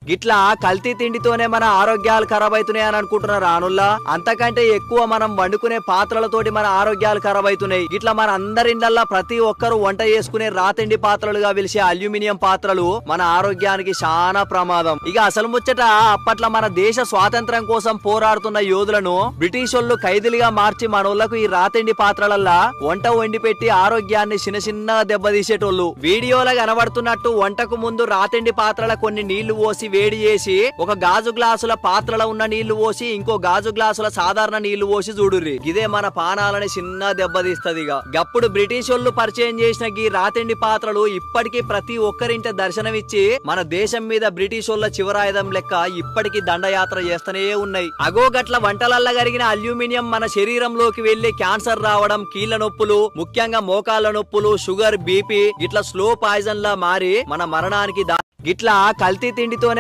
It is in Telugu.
గిట్లా కల్తీ తిండితోనే మన ఆరోగ్యాలు ఖరాబ్ అవుతున్నాయి అని అనుకుంటున్నారు రానుల్లా. అంతకంటే ఎక్కువ మనం వండుకునే పాత్రలతోటి మన ఆరోగ్యాలు ఖరాబ్ అవుతున్నాయి. గిట్లా మన అందరి ఇండ్లల్లా ప్రతి ఒక్కరు వంట చేసుకునే రాతిండి పాత్రలుగా పిలిచే అల్యూమినియం పాత్రలు మన ఆరోగ్యానికి చాలా ప్రమాదం. ఇక అసలు ముచ్చట అప్పట్లో మన దేశ స్వాతంత్రం కోసం పోరాడుతున్న యోధులను బ్రిటిష్ వాళ్ళు ఖైదీలుగా మార్చి మనోళ్లకు ఈ రాతిండి పాత్రలల్లా వంట వండి పెట్టి ఆరోగ్యాన్ని చిన్న చిన్నగా దెబ్బతీసేటోళ్ళు. వీడియోలో కనబడుతున్నట్టు వంటకు ముందు రాతిండి పాత్రల కొన్ని నీళ్లు పోసి వేడి చేసి ఒక గాజు గ్లాసుల పాత్రలో ఉన్న నీళ్లు పోసి ఇంకో గాజు గ్లాసుల సాధారణ నీళ్లు పోసి చూడుర్రి. ఇదే మన పానాలని చిన్న దెబ్బతీస్తది. గప్పుడు బ్రిటిష్ వాళ్ళు పరిచయం చేసిన ఈ రాతిండి పాత్రలు ఇప్పటికీ ప్రతి ఒక్కరింట దర్శనమిచ్చి మన దేశం మీద బ్రిటిష్ వాళ్ళ చివరాయుధం లెక్క ఇప్పటికీ దండయాత్ర చేస్తూనే ఉన్నాయి. అగో గట్ల వంటలల్ల కరిగిన అల్యూమినియం మన శరీరంలోకి వెళ్లి క్యాన్సర్ రావడం, కీళ్ల నొప్పులు, ముఖ్యంగా మోకాళ్ళ నొప్పులు, షుగర్, బీపీ ఇట్లా స్లో పాయిజన్ లా మారి మన మరణానికి గిట్లా కల్తీ తిండితోనే